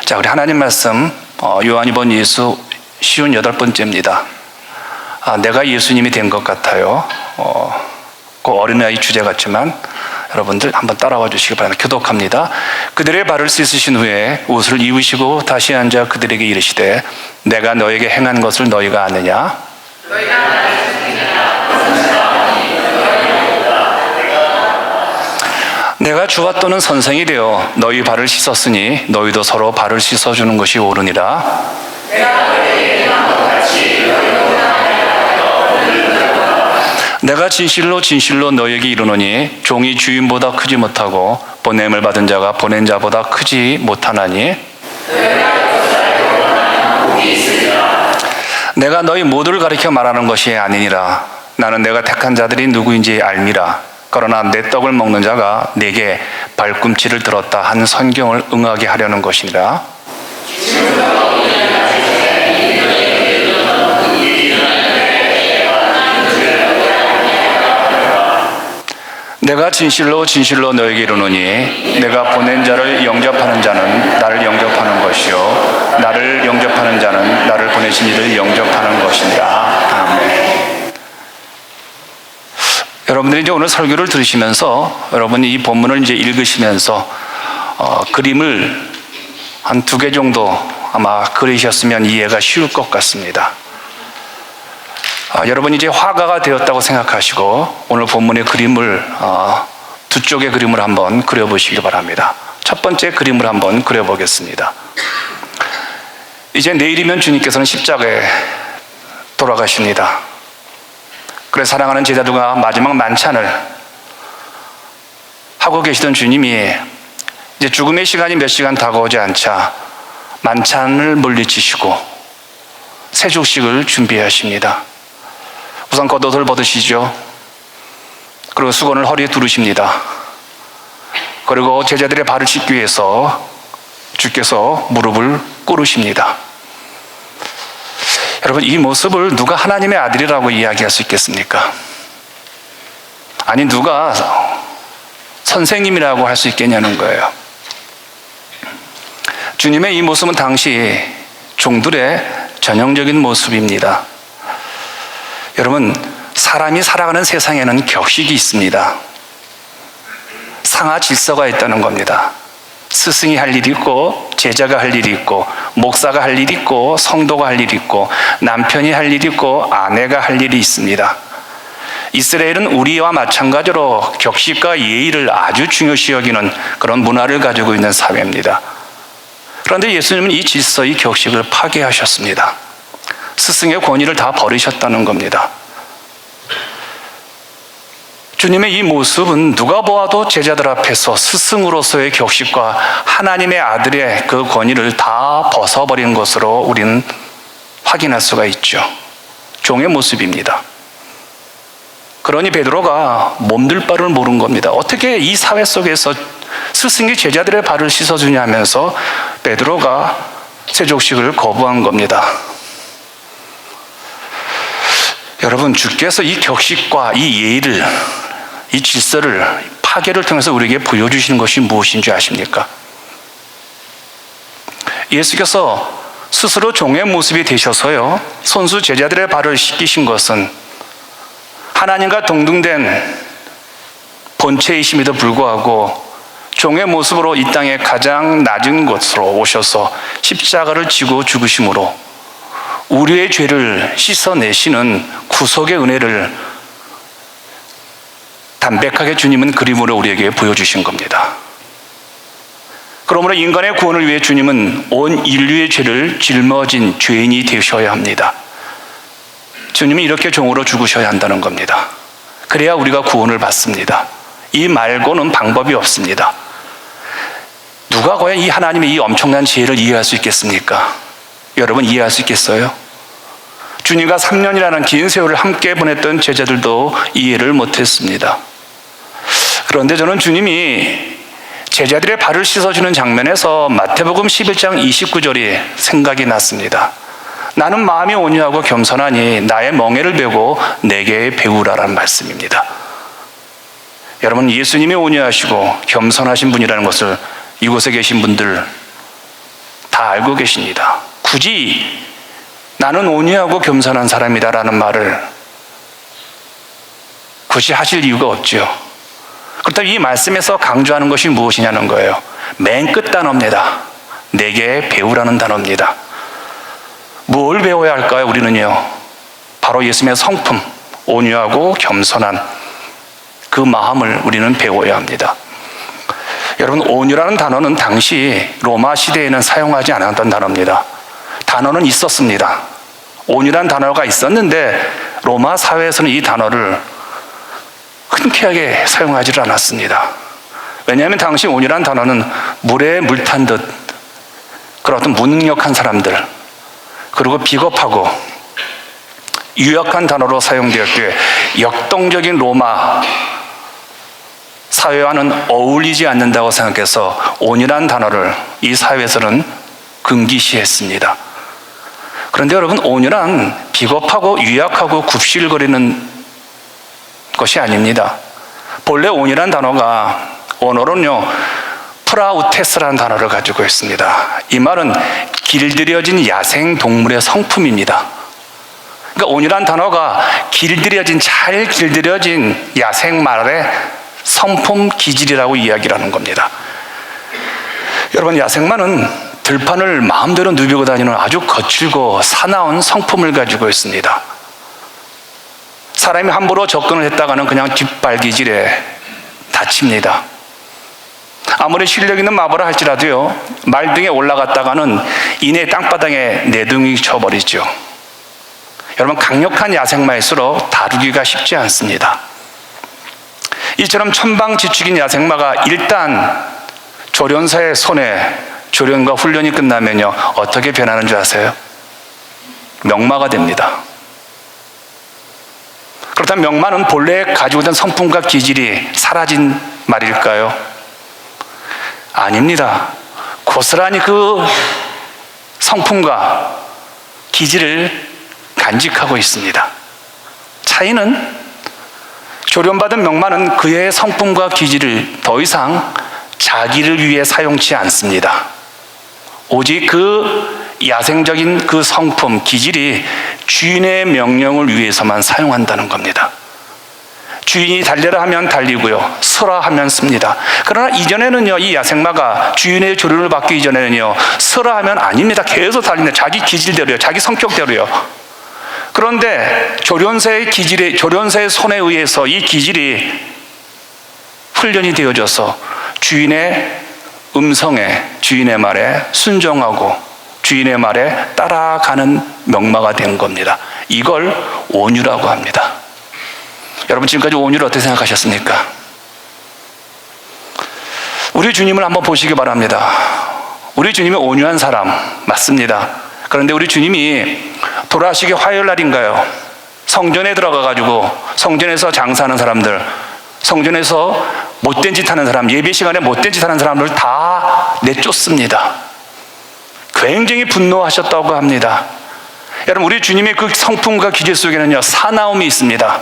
자, 우리 하나님 말씀 요한이 본 예수 58번째입니다. 내가 예수님이 된 것 같아요. 그 어린아이 주제 같지만 여러분들 한번 따라와 주시기 바랍니다. 교독합니다. 그들의 발을 씻으신 후에 옷을 입으시고 다시 앉아 그들에게 이르시되 내가 너에게 행한 것을 너희가 아느냐? 내가 주와 또는 선생이 되어 너희 발을 씻었으니 너희도 서로 발을 씻어주는 것이 옳으니라. 내가 진실로 진실로 너희에게 이르노니 종이 주인보다 크지 못하고 보냄을 받은 자가 보낸 자보다 크지 못하나니 내가 너희 모두를 가리켜 말하는 것이 아니니라. 나는 내가 택한 자들이 누구인지 알미라. 그러나 내 떡을 먹는 자가 내게 발꿈치를 들었다 한 성경을 응하게 하려는 것이니라. 내가 진실로 진실로 너에게 이르노니 내가 보낸 자를 영접하는 자는 나를 영접하는 것이요 나를 영접하는 자는 나를 보내신 이를 영접하는 것이니라. 아멘. 여러분들이 이제 오늘 설교를 들으시면서 여러분이 이 본문을 이제 읽으시면서 그림을 한 2개 정도 아마 그리셨으면 이해가 쉬울 것 같습니다. 여러분이 이제 화가가 되었다고 생각하시고 오늘 본문의 그림을 2쪽의 그림을 한번 그려보시기 바랍니다. 첫 번째 그림을 한번 그려보겠습니다. 이제 내일이면 주님께서는 십자가에 돌아가십니다. 그래서 사랑하는 제자들과 마지막 만찬을 하고 계시던 주님이 이제 죽음의 시간이 몇 시간 다가오지 않자 만찬을 물리치시고 세족식을 준비하십니다. 우선 겉옷을 벗으시죠. 그리고 수건을 허리에 두르십니다. 그리고 제자들의 발을 씻기 위해서 주께서 무릎을 꿇으십니다. 여러분, 이 모습을 누가 하나님의 아들이라고 이야기할 수 있겠습니까? 아니, 누가 선생님이라고 할 수 있겠냐는 거예요. 주님의 이 모습은 당시 종들의 전형적인 모습입니다. 여러분, 사람이 살아가는 세상에는 격식이 있습니다. 상하 질서가 있다는 겁니다. 스승이 할 일이 있고 제자가 할 일이 있고 목사가 할 일이 있고 성도가 할 일이 있고 남편이 할 일이 있고 아내가 할 일이 있습니다. 이스라엘은 우리와 마찬가지로 격식과 예의를 아주 중요시 여기는 그런 문화를 가지고 있는 사회입니다. 그런데 예수님은 이 질서, 이 격식을 파괴하셨습니다. 스승의 권위를 다 버리셨다는 겁니다. 주님의 이 모습은 누가 보아도 제자들 앞에서 스승으로서의 격식과 하나님의 아들의 그 권위를 다 벗어버린 것으로 우리는 확인할 수가 있죠. 종의 모습입니다. 그러니 베드로가 몸둘 바를 모른 겁니다. 어떻게 이 사회 속에서 스승이 제자들의 발을 씻어주냐 하면서 베드로가 세족식을 거부한 겁니다. 여러분, 주께서 이 격식과 이 예의를, 이 질서를 파괴를 통해서 우리에게 보여주시는 것이 무엇인지 아십니까? 예수께서 스스로 종의 모습이 되셔서요, 손수 제자들의 발을 씻기신 것은 하나님과 동등된 본체이심에도 불구하고 종의 모습으로 이 땅의 가장 낮은 곳으로 오셔서 십자가를 지고 죽으심으로 우리의 죄를 씻어내시는 구속의 은혜를 담백하게 주님은 그림으로 우리에게 보여주신 겁니다. 그러므로 인간의 구원을 위해 주님은 온 인류의 죄를 짊어진 죄인이 되셔야 합니다. 주님이 이렇게 종으로 죽으셔야 한다는 겁니다. 그래야 우리가 구원을 받습니다. 이 말고는 방법이 없습니다. 누가 과연 이 하나님의 이 엄청난 지혜를 이해할 수 있겠습니까? 여러분, 이해할 수 있겠어요? 주님과 3년이라는 긴 세월을 함께 보냈던 제자들도 이해를 못했습니다. 그런데 저는 주님이 제자들의 발을 씻어주는 장면에서 마태복음 11장 29절이 생각이 났습니다. 나는 마음이 온유하고 겸손하니 나의 멍에를 베고 내게 배우라라는 말씀입니다. 여러분, 예수님이 온유하시고 겸손하신 분이라는 것을 이곳에 계신 분들 다 알고 계십니다. 굳이 나는 온유하고 겸손한 사람이다라는 말을 굳이 하실 이유가 없죠. 그렇다면 이 말씀에서 강조하는 것이 무엇이냐는 거예요. 맨 끝 단어입니다. 내게 배우라는 단어입니다. 뭘 배워야 할까요? 우리는요, 바로 예수님의 성품, 온유하고 겸손한 그 마음을 우리는 배워야 합니다. 여러분, 온유라는 단어는 당시 로마 시대에는 사용하지 않았던 단어입니다. 단어는 있었습니다. 온유라는 단어가 있었는데 로마 사회에서는 이 단어를 흔쾌하게 사용하지 않았습니다. 왜냐하면 당시 온유라는 단어는 물에 물 탄 듯 그런 어떤 무능력한 사람들, 그리고 비겁하고 유약한 단어로 사용되었기에 역동적인 로마 사회와는 어울리지 않는다고 생각해서 온유라는 단어를 이 사회에서는 금기시했습니다. 그런데 여러분, 온유란 비겁하고 유약하고 굽실거리는 것이 아닙니다. 본래 온유란 단어가 원어로는요, 프라우테스라는 단어를 가지고 있습니다. 이 말은 길들여진 야생 동물의 성품입니다. 그러니까 온유란 단어가 잘 길들여진 야생 말의 성품 기질이라고 이야기를 하는 겁니다. 여러분, 야생마는 들판을 마음대로 누비고 다니는 아주 거칠고 사나운 성품을 가지고 있습니다. 사람이 함부로 접근을 했다가는 그냥 뒷발기질에 다칩니다. 아무리 실력 있는 마부라 할지라도요, 말등에 올라갔다가는 이내 땅바닥에 내등이 쳐버리죠. 여러분, 강력한 야생마일수록 다루기가 쉽지 않습니다. 이처럼 천방지축인 야생마가 일단 조련사의 손에 조련과 훈련이 끝나면요, 어떻게 변하는 줄 아세요? 명마가 됩니다. 그렇다면 명마는 본래 가지고 있던 성품과 기질이 사라진 말일까요? 아닙니다. 고스란히 그 성품과 기질을 간직하고 있습니다. 차이는 조련받은 명마는 그의 성품과 기질을 더 이상 자기를 위해 사용치 않습니다. 오직 그 야생적인 그 성품, 기질이 주인의 명령을 위해서만 사용한다는 겁니다. 주인이 달려라 하면 달리고요, 서라 하면 씁니다. 그러나 이전에는요, 이 야생마가 주인의 조련을 받기 이전에는요, 서라 하면 아닙니다. 계속 달리는 자기 기질대로요, 자기 성격대로요. 그런데 조련사의 손에 의해서 이 기질이 훈련이 되어져서 주인의 음성에, 주인의 말에 순종하고 주인의 말에 따라가는 명마가 된 겁니다. 이걸 온유라고 합니다. 여러분, 지금까지 온유를 어떻게 생각하셨습니까? 우리 주님을 한번 보시기 바랍니다. 우리 주님이 온유한 사람 맞습니다. 그런데 우리 주님이 돌아가시기 화요일 날인가요? 성전에 들어가가지고 성전에서 장사하는 사람들, 성전에서 못된 짓 하는 사람, 예배 시간에 못된 짓 하는 사람들 다 내쫓습니다. 굉장히 분노하셨다고 합니다. 여러분, 우리 주님의 그 성품과 기질 속에는요, 사나움이 있습니다.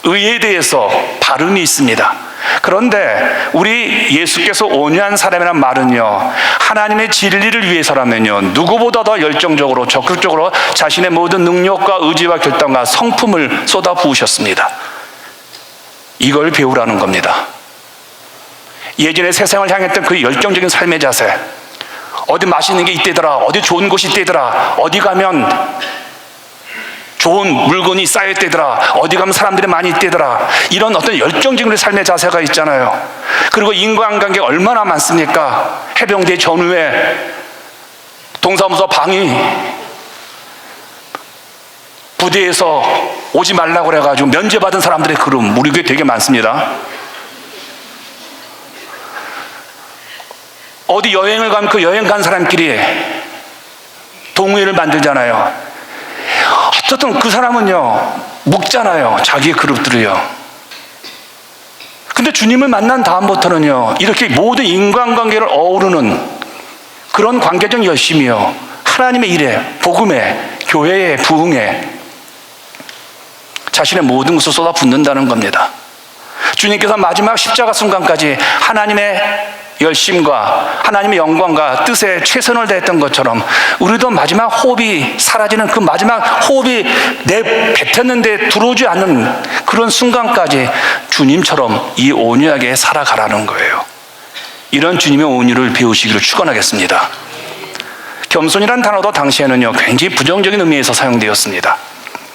의에 대해서 바름이 있습니다. 그런데 우리 예수께서 온유한 사람이란 말은요, 하나님의 진리를 위해서라면요, 누구보다 더 열정적으로 적극적으로 자신의 모든 능력과 의지와 결단과 성품을 쏟아 부으셨습니다. 이걸 배우라는 겁니다. 예전에 세상을 향했던 그 열정적인 삶의 자세, 어디 맛있는 게 있대더라, 어디 좋은 곳이 있대더라, 어디 가면 좋은 물건이 쌓여있대더라, 어디 가면 사람들이 많이 있대더라, 이런 어떤 열정적인 삶의 자세가 있잖아요. 그리고 인간관계가 얼마나 많습니까? 해병대 전후에 동사무소 방위 부대에서 오지 말라고 그래가지고 면제받은 사람들의 그름, 우리 교회 되게 많습니다. 어디 여행을 가면 그 여행 간 사람끼리 동호회를 만들잖아요. 어쨌든 그 사람은요, 묵잖아요, 자기의 그룹들을요. 근데 주님을 만난 다음부터는요, 이렇게 모든 인간관계를 어우르는 그런 관계적 열심이요, 하나님의 일에, 복음에, 교회에, 부흥에 자신의 모든 것을 쏟아붓는다는 겁니다. 주님께서 마지막 십자가 순간까지 하나님의 열심과 하나님의 영광과 뜻에 최선을 다했던 것처럼 우리도 마지막 호흡이 사라지는 그 마지막 호흡이 내뱉었는데 들어오지 않는 그런 순간까지 주님처럼 이 온유하게 살아가라는 거예요. 이런 주님의 온유를 배우시기를 축원하겠습니다. 겸손이란 단어도 당시에는요 굉장히 부정적인 의미에서 사용되었습니다.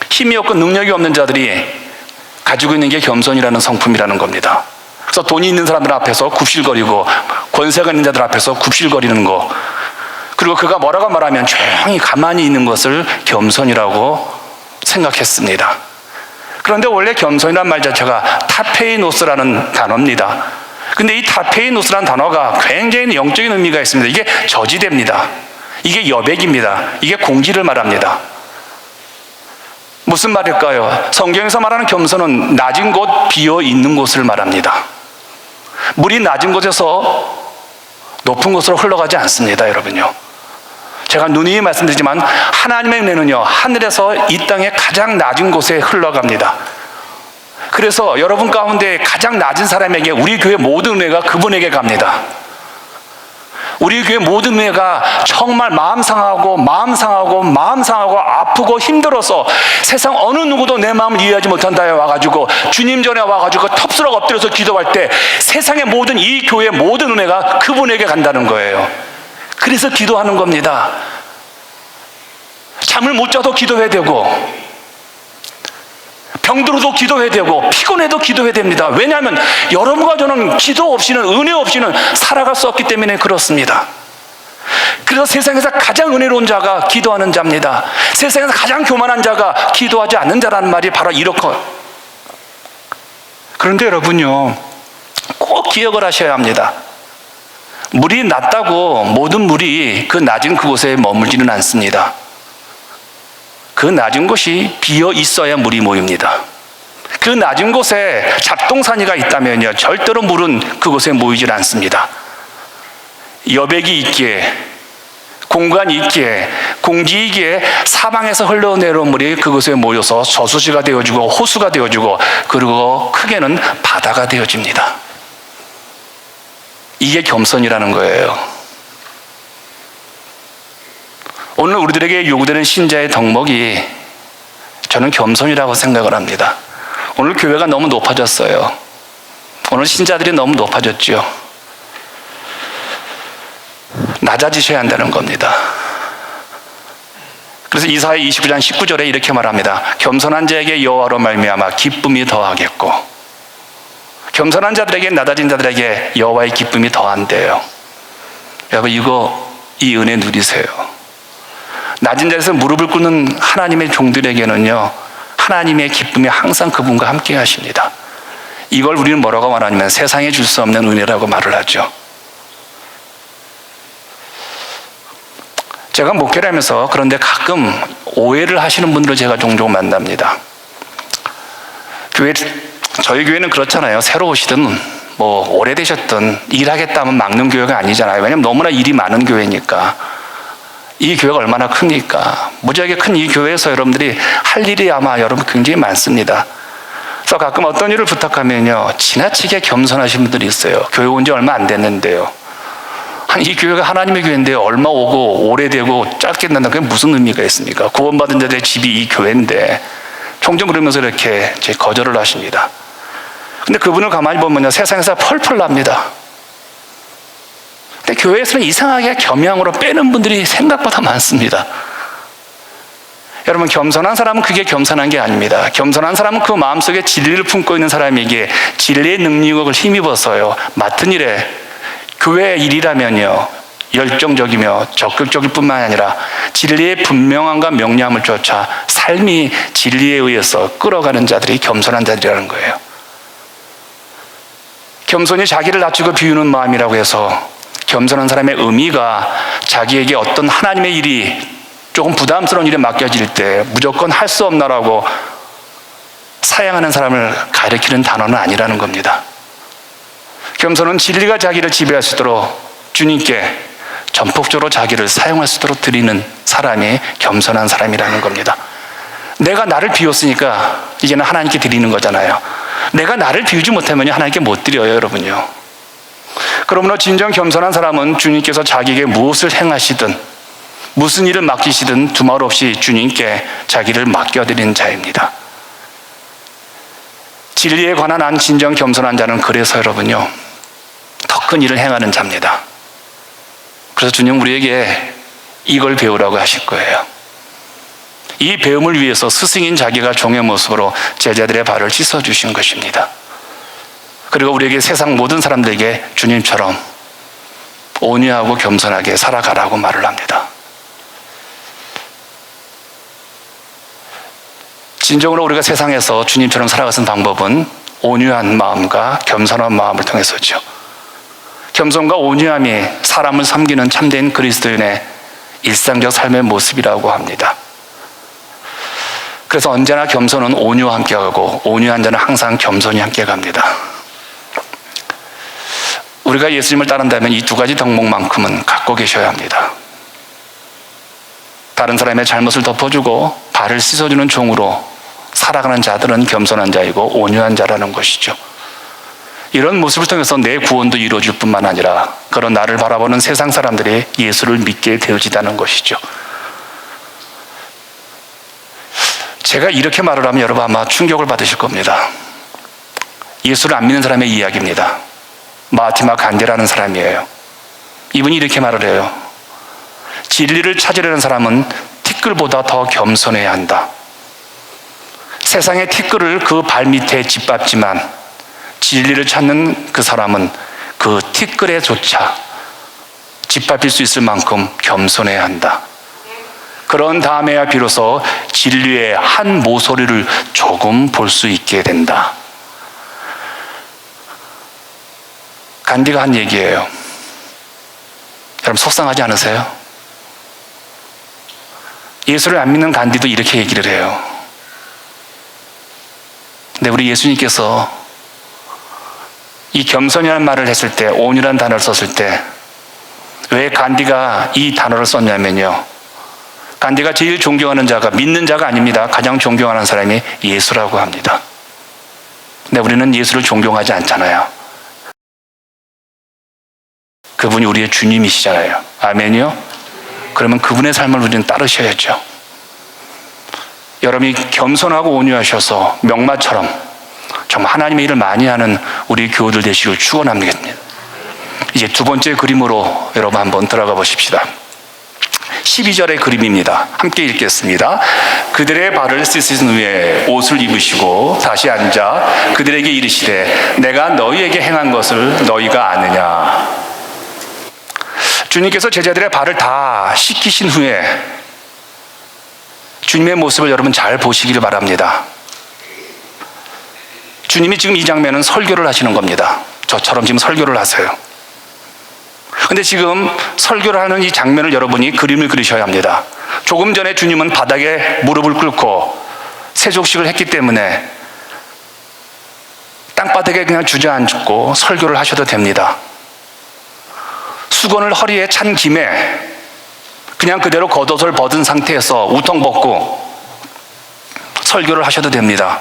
힘이 없고 능력이 없는 자들이 가지고 있는 게 겸손이라는 성품이라는 겁니다. 그래서 돈이 있는 사람들 앞에서 굽실거리고 권세가 있는 자들 앞에서 굽실거리는 거, 그리고 그가 뭐라고 말하면 조용히 가만히 있는 것을 겸손이라고 생각했습니다. 그런데 원래 겸손이란 말 자체가 타페이노스라는 단어입니다. 근데 이 타페이노스라는 단어가 굉장히 영적인 의미가 있습니다. 이게 저지대입니다. 이게 여백입니다. 이게 공지를 말합니다. 무슨 말일까요? 성경에서 말하는 겸손은 낮은 곳, 비어 있는 곳을 말합니다. 물이 낮은 곳에서 높은 곳으로 흘러가지 않습니다, 여러분요. 제가 누누이 말씀드리지만 하나님의 은혜는요 하늘에서 이 땅의 가장 낮은 곳에 흘러갑니다. 그래서 여러분 가운데 가장 낮은 사람에게 우리 교회 모든 은혜가 그분에게 갑니다. 우리 교회 모든 은혜가 정말 마음 상하고 아프고 힘들어서 세상 어느 누구도 내 마음을 이해하지 못한다에 와가지고 주님 전에 와가지고 텁스럭 엎드려서 기도할 때 세상의 모든 이 교회의 모든 은혜가 그분에게 간다는 거예요. 그래서 기도하는 겁니다. 잠을 못 자도 기도해야 되고, 병들어도 기도해야 되고, 피곤해도 기도해야 됩니다. 왜냐하면 여러분과 저는 기도 없이는, 은혜 없이는 살아갈 수 없기 때문에 그렇습니다. 그래서 세상에서 가장 은혜로운 자가 기도하는 자입니다. 세상에서 가장 교만한 자가 기도하지 않는 자라는 말이 바로 이렇고. 그런데 여러분요 꼭 기억을 하셔야 합니다. 물이 낮다고 모든 물이 그 낮은 그곳에 머물지는 않습니다. 그 낮은 곳이 비어 있어야 물이 모입니다. 그 낮은 곳에 잡동사니가 있다면요 절대로 물은 그곳에 모이질 않습니다. 여백이 있기에, 공간이 있기에, 공기 있기에 사방에서 흘러내려온 물이 그곳에 모여서 저수지가 되어지고 호수가 되어지고, 그리고 크게는 바다가 되어집니다. 이게 겸손이라는 거예요. 오늘 우리들에게 요구되는 신자의 덕목이 저는 겸손이라고 생각을 합니다. 오늘 교회가 너무 높아졌어요. 오늘 신자들이 너무 높아졌죠. 낮아지셔야 한다는 겁니다. 그래서 이사야 29장 19절에 이렇게 말합니다. 겸손한 자에게 여호와로 말미암아 기쁨이 더하겠고, 겸손한 자들에게, 낮아진 자들에게 여호와의 기쁨이 더한대요. 여러분 이 은혜 누리세요. 낮은 자리에서 무릎을 꿇는 하나님의 종들에게는요 하나님의 기쁨이 항상 그분과 함께 하십니다. 이걸 우리는 뭐라고 말하냐면 세상에 줄 수 없는 은혜라고 말을 하죠. 제가 목회를 하면서 그런데 가끔 오해를 하시는 분들을 제가 종종 만납니다. 저희 교회는 그렇잖아요. 새로 오시든 뭐 오래되셨든 일하겠다면 막는 교회가 아니잖아요. 왜냐하면 너무나 일이 많은 교회니까. 이 교회가 얼마나 크니까. 무지하게 큰 이 교회에서 여러분들이 할 일이 아마 여러분 굉장히 많습니다. 그래서 가끔 어떤 일을 부탁하면요 지나치게 겸손하신 분들이 있어요. 교회 온 지 얼마 안 됐는데요, 이 교회가 하나님의 교회인데 얼마 오고 오래되고 짧게 된다는 게 무슨 의미가 있습니까? 구원받은 자들의 집이 이 교회인데, 종종 그러면서 이렇게 거절을 하십니다. 근데 그분을 가만히 보면요 세상에서 펄펄 납니다. 근데 교회에서는 이상하게 겸양으로 빼는 분들이 생각보다 많습니다. 여러분 겸손한 사람은 그게 겸손한 게 아닙니다. 겸손한 사람은 그 마음속에 진리를 품고 있는 사람에게 진리의 능력을 힘입어서요 맡은 일에, 교회 일이라면요 열정적이며 적극적일 뿐만 아니라 진리의 분명함과 명료함을 쫓아 삶이 진리에 의해서 끌어가는 자들이 겸손한 자들이라는 거예요. 겸손이 자기를 낮추고 비우는 마음이라고 해서 겸손한 사람의 의미가 자기에게 어떤 하나님의 일이 조금 부담스러운 일에 맡겨질 때 무조건 할 수 없나라고 사양하는 사람을 가리키는 단어는 아니라는 겁니다. 겸손은 진리가 자기를 지배할 수 있도록 주님께 전폭적으로 자기를 사용할 수 있도록 드리는 사람이 겸손한 사람이라는 겁니다. 내가 나를 비웠으니까 이제는 하나님께 드리는 거잖아요. 내가 나를 비우지 못하면 하나님께 못 드려요, 여러분요. 그러므로 진정 겸손한 사람은 주님께서 자기에게 무엇을 행하시든 무슨 일을 맡기시든 두말 없이 주님께 자기를 맡겨드리는 자입니다. 진리에 관한 한 진정 겸손한 자는 그래서 여러분요, 더 큰 일을 행하는 자입니다. 그래서 주님 우리에게 이걸 배우라고 하실 거예요. 이 배움을 위해서 스승인 자기가 종의 모습으로 제자들의 발을 씻어주신 것입니다. 그리고 우리에게 세상 모든 사람들에게 주님처럼 온유하고 겸손하게 살아가라고 말을 합니다. 진정으로 우리가 세상에서 주님처럼 살아가는 방법은 온유한 마음과 겸손한 마음을 통해서죠. 겸손과 온유함이 사람을 섬기는 참된 그리스도인의 일상적 삶의 모습이라고 합니다. 그래서 언제나 겸손은 온유와 함께 가고 온유한 자는 항상 겸손이 함께 갑니다. 우리가 예수님을 따른다면 이 두 가지 덕목만큼은 갖고 계셔야 합니다. 다른 사람의 잘못을 덮어주고 발을 씻어주는 종으로 살아가는 자들은 겸손한 자이고 온유한 자라는 것이죠. 이런 모습을 통해서 내 구원도 이루어질 뿐만 아니라 그런 나를 바라보는 세상 사람들이 예수를 믿게 되어지다는 것이죠. 제가 이렇게 말을 하면 여러분 아마 충격을 받으실 겁니다. 예수를 안 믿는 사람의 이야기입니다. 마하티마 간디라는 사람이에요. 이분이 이렇게 말을 해요. 진리를 찾으려는 사람은 티끌보다 더 겸손해야 한다. 세상의 티끌을 그 발밑에 짓밟지만 진리를 찾는 그 사람은 그 티끌에조차 짓밟힐 수 있을 만큼 겸손해야 한다. 그런 다음에야 비로소 진리의 한 모서리를 조금 볼 수 있게 된다. 간디가 한 얘기예요. 여러분 속상하지 않으세요? 예수를 안 믿는 간디도 이렇게 얘기를 해요. 근데 우리 예수님께서 이 겸손이라는 말을 했을 때, 온유란 단어를 썼을 때 왜 간디가 이 단어를 썼냐면요, 간디가 제일 존경하는 자가 믿는 자가 아닙니다. 가장 존경하는 사람이 예수라고 합니다. 근데 우리는 예수를 존경하지 않잖아요. 그분이 우리의 주님이시잖아요. 아멘이요? 그러면 그분의 삶을 우리는 따르셔야죠. 여러분이 겸손하고 온유하셔서 명마처럼 정말 하나님의 일을 많이 하는 우리 교우들 되시길 축원합니다. 이제 두 번째 그림으로 여러분 한번 들어가 보십시다. 12절의 그림입니다. 함께 읽겠습니다. 그들의 발을 씻으신 후에 옷을 입으시고 다시 앉아 그들에게 이르시되 내가 너희에게 행한 것을 너희가 아느냐. 주님께서 제자들의 발을 다 씻기신 후에 주님의 모습을 여러분 잘 보시기를 바랍니다. 주님이 지금 이 장면은 설교를 하시는 겁니다. 저처럼 지금 설교를 하세요. 근데 지금 설교를 하는 이 장면을 여러분이 그림을 그리셔야 합니다. 조금 전에 주님은 바닥에 무릎을 꿇고 세족식을 했기 때문에 땅바닥에 그냥 주저앉고 설교를 하셔도 됩니다. 수건을 허리에 찬 김에 그냥 그대로 겉옷을 벗은 상태에서 우통 벗고 설교를 하셔도 됩니다.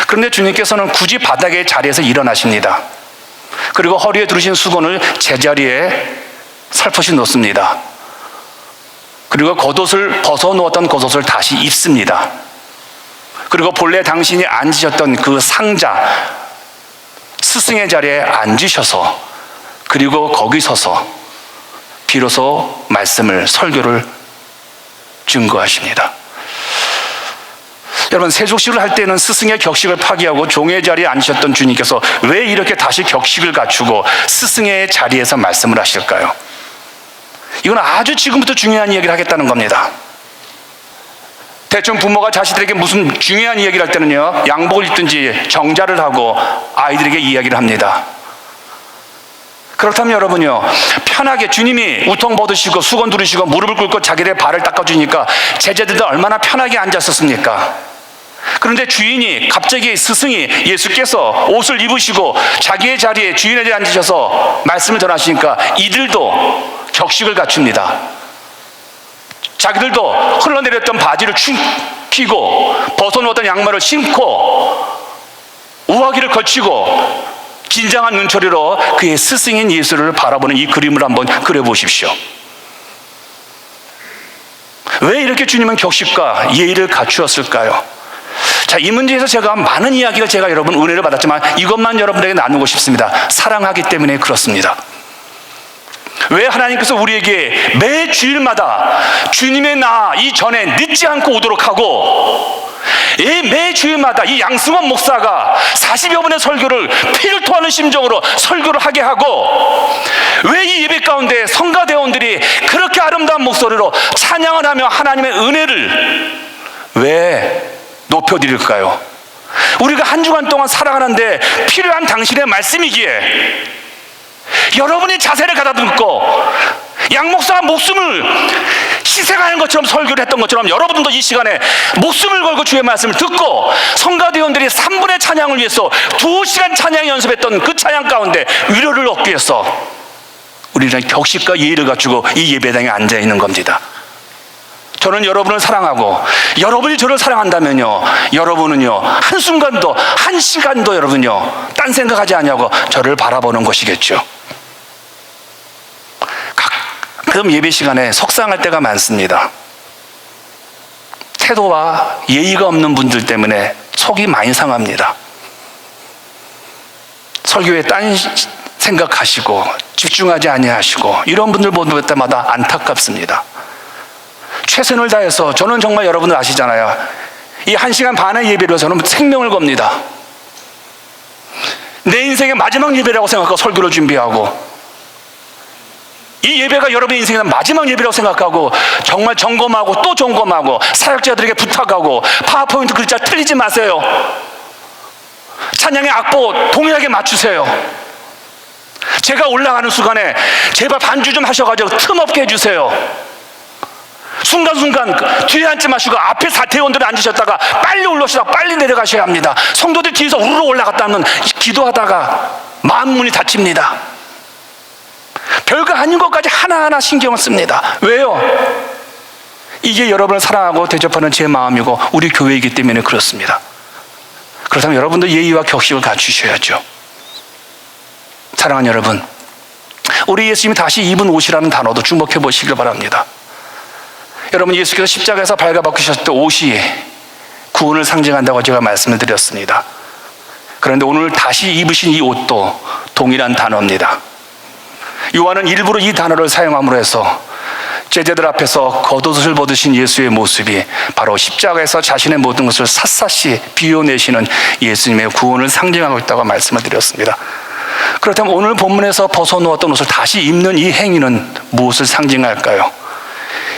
그런데 주님께서는 굳이 바닥의 자리에서 일어나십니다. 그리고 허리에 두르신 수건을 제자리에 살포시 놓습니다. 그리고 겉옷을 벗어놓았던 겉옷을 다시 입습니다. 그리고 본래 당신이 앉으셨던 그 상자, 스승의 자리에 앉으셔서 그리고 거기 서서 비로소 말씀을, 설교를 증거하십니다. 여러분, 세족식을 할 때는 스승의 격식을 파기하고 종의 자리에 앉으셨던 주님께서 왜 이렇게 다시 격식을 갖추고 스승의 자리에서 말씀을 하실까요? 이건 아주 지금부터 중요한 이야기를 하겠다는 겁니다. 대충 부모가 자식들에게 무슨 중요한 이야기를 할 때는요, 양복을 입든지 정자를 하고 아이들에게 이야기를 합니다. 그렇다면 여러분요, 편하게 주님이 우통 벗으시고 수건 두르시고 무릎을 꿇고 자기들의 발을 닦아주니까 제자들도 얼마나 편하게 앉았었습니까? 그런데 주인이 갑자기 스승이 예수께서 옷을 입으시고 자기의 자리에 주인의 자리에 앉으셔서 말씀을 전하시니까 이들도 격식을 갖춥니다. 자기들도 흘러내렸던 바지를 축히고 벗어놓았던 양말을 신고 우아기를 거치고 긴장한 눈초리로 그의 스승인 예수를 바라보는 이 그림을 한번 그려보십시오. 왜 이렇게 주님은 격식과 예의를 갖추었을까요? 자, 이 문제에서 제가 많은 이야기가 제가 여러분 은혜를 받았지만 이것만 여러분에게 나누고 싶습니다. 사랑하기 때문에 그렇습니다. 왜 하나님께서 우리에게 매 주일마다 주님의 나 이전에 늦지 않고 오도록 하고 매 주일마다 이 양승원 목사가 40여 번의 설교를 피를 토하는 심정으로 설교를 하게 하고 왜 이 예배 가운데 성가대원들이 그렇게 아름다운 목소리로 찬양을 하며 하나님의 은혜를 왜 높여드릴까요? 우리가 한 주간 동안 살아가는데 필요한 당신의 말씀이기에 여러분이 자세를 가다듬고 양 목사가 목숨을 희생하는 것처럼 설교를 했던 것처럼 여러분도 이 시간에 목숨을 걸고 주의 말씀을 듣고 성가대원들이 3분의 찬양을 위해서 2시간 찬양 연습했던 그 찬양 가운데 위로를 얻기 위해서 우리는 격식과 예의를 갖추고 이 예배당에 앉아 있는 겁니다. 저는 여러분을 사랑하고 여러분이 저를 사랑한다면요, 여러분은요 한순간도 한 시간도 여러분요 딴 생각하지 않냐고 저를 바라보는 것이겠죠. 가끔 예배 시간에 속상할 때가 많습니다. 태도와 예의가 없는 분들 때문에 속이 많이 상합니다. 설교에 딴 생각하시고 집중하지 아니하시고 이런 분들 볼 때마다 안타깝습니다. 최선을 다해서 저는 정말 여러분들 아시잖아요. 이 1시간 반의 예배로 저는 생명을 겁니다. 내 인생의 마지막 예배라고 생각하고 설교를 준비하고 이 예배가 여러분의 인생의 마지막 예배라고 생각하고 정말 점검하고 또 점검하고 사역자들에게 부탁하고 파워포인트 글자 틀리지 마세요. 찬양의 악보 동일하게 맞추세요. 제가 올라가는 순간에 제발 반주 좀 하셔가지고 틈없게 해주세요. 순간순간 뒤에 앉지 마시고 앞에 사태원들이 앉으셨다가 빨리 올라오시다가 빨리 내려가셔야 합니다. 성도들 뒤에서 우르르 올라갔다 하면 기도하다가 마음문이 닫힙니다. 별거 아닌 것까지 하나하나 신경을 씁니다. 왜요? 이게 여러분을 사랑하고 대접하는 제 마음이고 우리 교회이기 때문에 그렇습니다. 그렇다면 여러분도 예의와 격식을 갖추셔야죠. 사랑하는 여러분, 우리 예수님이 다시 입은 옷이라는 단어도 주목해 보시길 바랍니다. 여러분, 예수께서 십자가에서 발가벗기셨을 때 옷이 구원을 상징한다고 제가 말씀을 드렸습니다. 그런데 오늘 다시 입으신 이 옷도 동일한 단어입니다. 요한은 일부러 이 단어를 사용함으로 해서 제자들 앞에서 겉옷을 벗으신 예수의 모습이 바로 십자가에서 자신의 모든 것을 샅샅이 비워내시는 예수님의 구원을 상징하고 있다고 말씀을 드렸습니다. 그렇다면 오늘 본문에서 벗어놓았던 옷을 다시 입는 이 행위는 무엇을 상징할까요?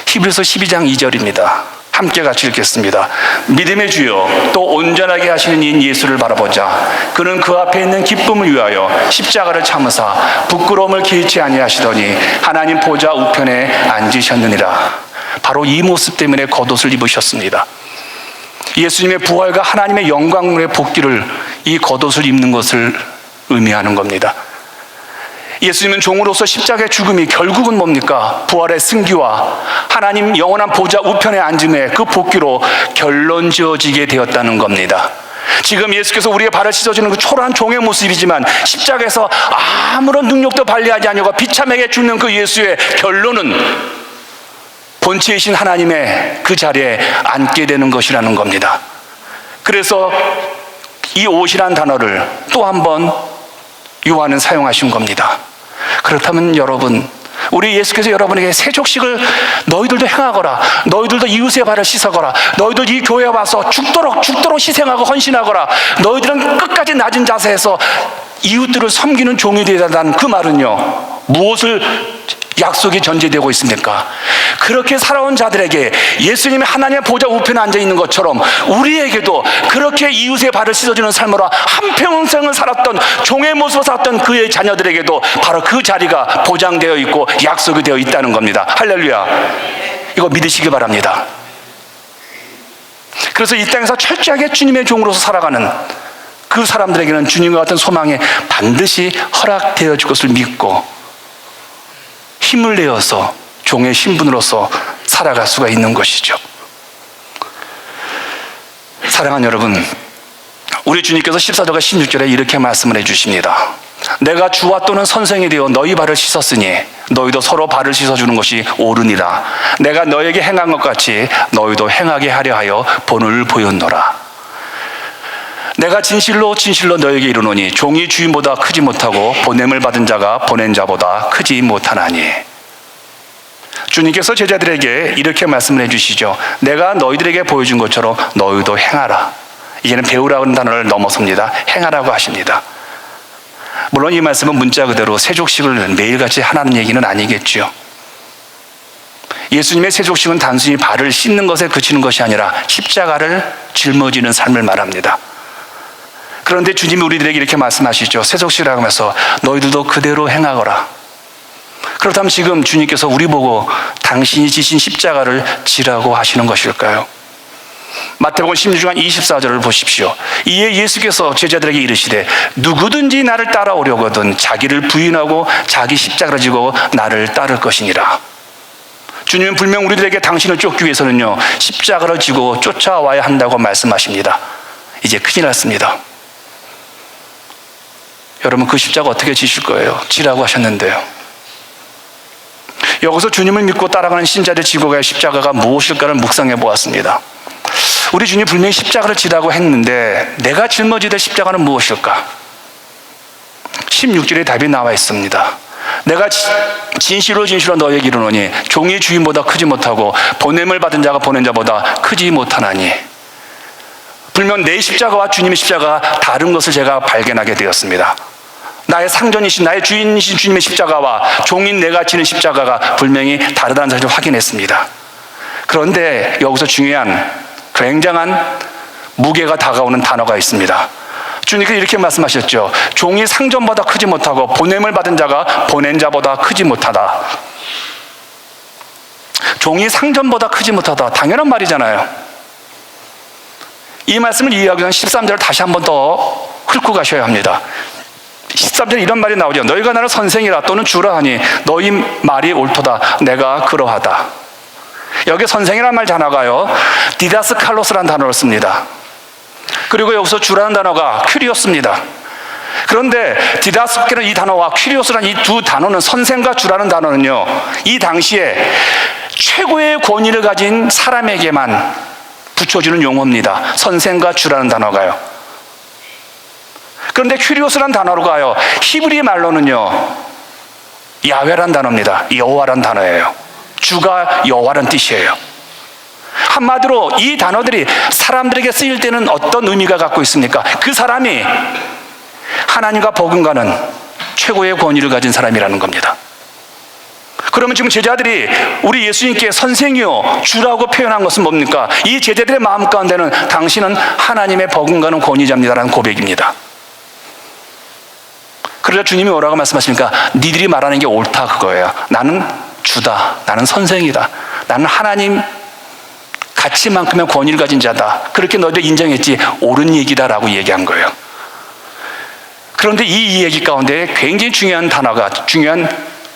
히브리서 12장 2절입니다. 함께 같이 읽겠습니다. 믿음의 주여 또 온전하게 하시는 이인 예수를 바라보자. 그는 그 앞에 있는 기쁨을 위하여 십자가를 참으사 부끄러움을 기이치 아니하시더니 하나님 보좌 우편에 앉으셨느니라. 바로 이 모습 때문에 겉옷을 입으셨습니다. 예수님의 부활과 하나님의 영광의 복귀를 이 겉옷을 입는 것을 의미하는 겁니다. 예수님은 종으로서 십자가의 죽음이 결국은 뭡니까? 부활의 승기와 하나님 영원한 보좌 우편에 앉음의 그 복귀로 결론 지어지게 되었다는 겁니다. 지금 예수께서 우리의 발을 씻어주는 그 초라한 종의 모습이지만 십자가에서 아무런 능력도 발휘하지 않냐고 비참하게 죽는 그 예수의 결론은 본체이신 하나님의 그 자리에 앉게 되는 것이라는 겁니다. 그래서 이 옷이란 단어를 또 한 번 요한은 사용하신 겁니다. 그렇다면 여러분, 우리 예수께서 여러분에게 세족식을 너희들도 행하거라, 너희들도 이웃의 발을 씻어거라, 너희들 이 교회에 와서 죽도록 희생하고 헌신하거라, 너희들은 끝까지 낮은 자세에서 이웃들을 섬기는 종이 되어야 한다는 그 말은요, 무엇을 약속이 전제되고 있습니까? 그렇게 살아온 자들에게 예수님이 하나님의 보좌 우편에 앉아 있는 것처럼 우리에게도 그렇게 이웃의 발을 씻어주는 삶으로 한평생을 살았던 종의 모습으로 살았던 그의 자녀들에게도 바로 그 자리가 보장되어 있고 약속이 되어 있다는 겁니다. 할렐루야. 이거 믿으시기 바랍니다. 그래서 이 땅에서 철저하게 주님의 종으로서 살아가는 그 사람들에게는 주님과 같은 소망이 반드시 허락되어 줄 것을 믿고 힘을 내어서 종의 신분으로서 살아갈 수가 있는 것이죠. 사랑하는 여러분, 우리 주님께서 14절과 16절에 이렇게 말씀을 해주십니다. 내가 주와 또는 선생이 되어 너희 발을 씻었으니 너희도 서로 발을 씻어주는 것이 옳으니라. 내가 너에게 행한 것 같이 너희도 행하게 하려 하여 본을 보였노라. 내가 진실로 너에게 이르노니 종이 주인보다 크지 못하고 보냄을 받은 자가 보낸 자보다 크지 못하나니. 주님께서 제자들에게 이렇게 말씀을 해주시죠. 내가 너희들에게 보여준 것처럼 너희도 행하라. 이제는 배우라는 단어를 넘어섭니다. 행하라고 하십니다. 물론 이 말씀은 문자 그대로 세족식을 매일같이 하라는 얘기는 아니겠죠. 예수님의 세족식은 단순히 발을 씻는 것에 그치는 것이 아니라 십자가를 짊어지는 삶을 말합니다. 그런데 주님이 우리들에게 이렇게 말씀하시죠. 세족식이라고 하면서 너희들도 그대로 행하거라. 그렇다면 지금 주님께서 우리 보고 당신이 지신 십자가를 지라고 하시는 것일까요? 마태복음 16장 24절을 보십시오. 이에 예수께서 제자들에게 이르시되 누구든지 나를 따라오려거든 자기를 부인하고 자기 십자가를 지고 나를 따를 것이니라. 주님은 분명 우리들에게 당신을 쫓기 위해서는요 십자가를 지고 쫓아와야 한다고 말씀하십니다. 이제 큰일 났습니다. 여러분, 그 십자가 어떻게 지실 거예요? 지라고 하셨는데요. 여기서 주님을 믿고 따라가는 신자들의 지고 갈 십자가가 무엇일까를 묵상해 보았습니다. 우리 주님 분명히 십자가를 지라고 했는데 내가 짊어지야 될 십자가는 무엇일까? 16절에 답이 나와 있습니다. 내가 진실로 너에게 이르노니 종이 주인보다 크지 못하고 보냄을 받은 자가 보낸 자보다 크지 못하나니. 분명 내 십자가와 주님의 십자가가 다른 것을 제가 발견하게 되었습니다. 나의 상전이신 나의 주인이신 주님의 십자가와 종인 내가 지는 십자가가 분명히 다르다는 사실을 확인했습니다. 그런데 여기서 중요한 굉장한 무게가 다가오는 단어가 있습니다. 주님께서 이렇게 말씀하셨죠. 종이 상전보다 크지 못하고 보냄을 받은 자가 보낸 자보다 크지 못하다. 종이 상전보다 크지 못하다. 당연한 말이잖아요. 이 말씀을 이해하기 위해 13절을 다시 한 번 더 훑고 가셔야 합니다. 13절에 이런 말이 나오죠. 너희가 나를 선생이라 또는 주라 하니 너희 말이 옳도다. 내가 그러하다. 여기 선생이라는 말 단어가요 디다스칼로스라는 단어를 씁니다. 그리고 여기서 주라는 단어가 큐리오스입니다. 그런데 디다스칼로스라는 이 단어와 큐리오스라는 이 두 단어는, 선생과 주라는 단어는요 이 당시에 최고의 권위를 가진 사람에게만 붙여주는 용어입니다. 선생과 주라는 단어가요. 그런데 큐리오스라는 단어로가요 히브리 말로는요 야훼라는 단어입니다. 여호와라는 단어예요. 주가 여호와라는 뜻이에요. 한마디로 이 단어들이 사람들에게 쓰일 때는 어떤 의미가 갖고 있습니까? 그 사람이 하나님과 버금가는 최고의 권위를 가진 사람이라는 겁니다. 그러면 지금 제자들이 우리 예수님께 선생이요 주라고 표현한 것은 뭡니까? 이 제자들의 마음 가운데는 당신은 하나님의 버금가는 권위자입니다라는 고백입니다. 그러자 주님이 뭐라고 말씀하십니까? 니들이 말하는 게 옳다 그거예요. 나는 주다. 나는 선생이다. 나는 하나님 가치만큼의 권위를 가진 자다. 그렇게 너희들 인정했지 옳은 얘기다라고 얘기한 거예요. 그런데 이 얘기 가운데 굉장히 중요한 단어가, 중요한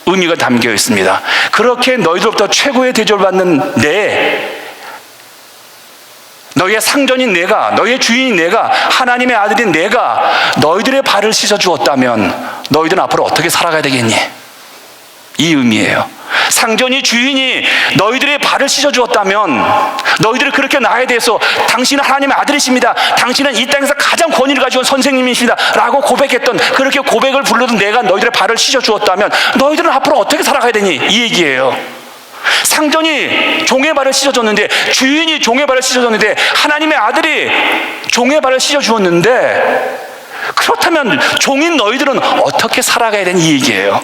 의미가 담겨 있습니다. 그렇게 너희들로부터 최고의 대접을 받는 너희의 상전인 내가, 너희의 주인인 내가, 하나님의 아들인 내가 너희들의 발을 씻어주었다면 너희들은 앞으로 어떻게 살아가야 되겠니? 이 의미예요. 상전이 주인이 너희들의 발을 씻어주었다면 너희들이 그렇게 나에 대해서 당신은 하나님의 아들이십니다. 당신은 이 땅에서 가장 권위를 가지고 선생님이십니다 라고 고백했던, 그렇게 고백을 부르던 내가 너희들의 발을 씻어주었다면 너희들은 앞으로 어떻게 살아가야 되니? 이 얘기예요. 상전이 종의 발을 씻어줬는데, 주인이 종의 발을 씻어줬는데, 하나님의 아들이 종의 발을 씻어주었는데, 그렇다면 종인 너희들은 어떻게 살아가야 되니? 이 얘기예요.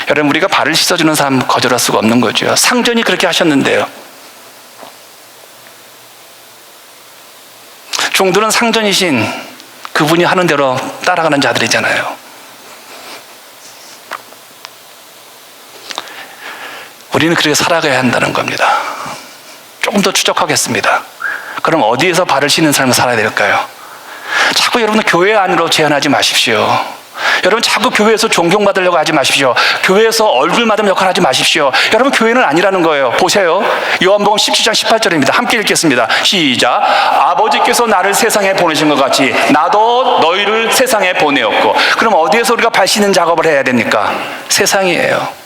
여러분, 우리가 발을 씻어주는 사람 거절할 수가 없는 거죠. 상전이 그렇게 하셨는데요. 종들은 상전이신 그분이 하는 대로 따라가는 자들이잖아요. 우리는 그렇게 살아가야 한다는 겁니다. 조금 더 추적하겠습니다. 그럼 어디에서 발을 씻는 삶을 살아야 될까요? 자꾸 여러분 교회 안으로 제한하지 마십시오. 여러분 자꾸 교회에서 존경받으려고 하지 마십시오. 교회에서 얼굴 마담 역할 하지 마십시오. 여러분 교회는 아니라는 거예요. 보세요. 요한복음 17장 18절입니다. 함께 읽겠습니다. 시작. 아버지께서 나를 세상에 보내신 것 같이 나도 너희를 세상에 보내었고. 그럼 어디에서 우리가 발 씻는 작업을 해야 됩니까? 세상이에요.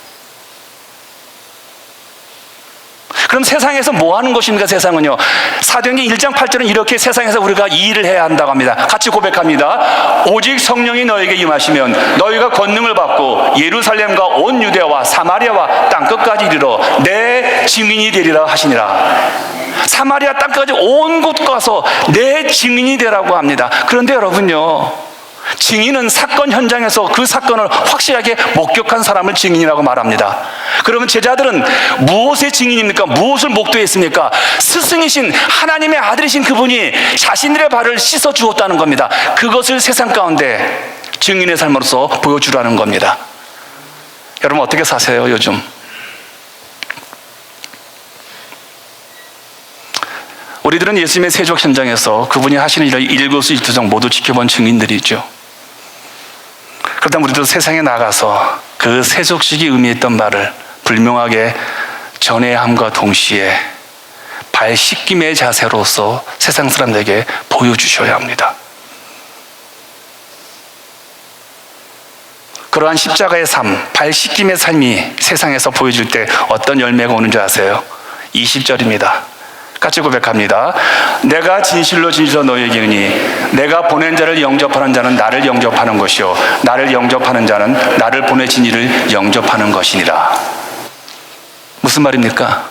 그럼 세상에서 뭐 하는 것입니까? 세상은요. 사도행전 1장 8절은 이렇게 세상에서 우리가 이 일을 해야 한다고 합니다. 같이 고백합니다. 오직 성령이 너에게 임하시면 너희가 권능을 받고 예루살렘과 온 유대와 사마리아와 땅끝까지 이르러 내 증인이 되리라 하시니라. 사마리아 땅까지 온 곳 가서 내 증인이 되라고 합니다. 그런데 여러분요, 증인은 사건 현장에서 그 사건을 확실하게 목격한 사람을 증인이라고 말합니다. 그러면 제자들은 무엇의 증인입니까? 무엇을 목도했습니까? 스승이신 하나님의 아들이신 그분이 자신들의 발을 씻어 주었다는 겁니다. 그것을 세상 가운데 증인의 삶으로서 보여주라는 겁니다. 여러분 어떻게 사세요 요즘? 우리들은 예수님의 세족 현장에서 그분이 하시는 일을 일거수일투족 모두 지켜본 증인들이죠. 그렇다면 우리도 세상에 나가서 그 세속식이 의미했던 말을 분명하게 전해야 함과 동시에 발 씻김의 자세로서 세상 사람들에게 보여주셔야 합니다. 그러한 십자가의 삶, 발 씻김의 삶이 세상에서 보여줄 때 어떤 열매가 오는 줄 아세요? 20절입니다. 같이 고백합니다. 내가 진실로 진실로 너희에게 이르니 내가 보낸 자를 영접하는 자는 나를 영접하는 것이요 나를 영접하는 자는 나를 보내신 이를 영접하는 것이니라. 무슨 말입니까?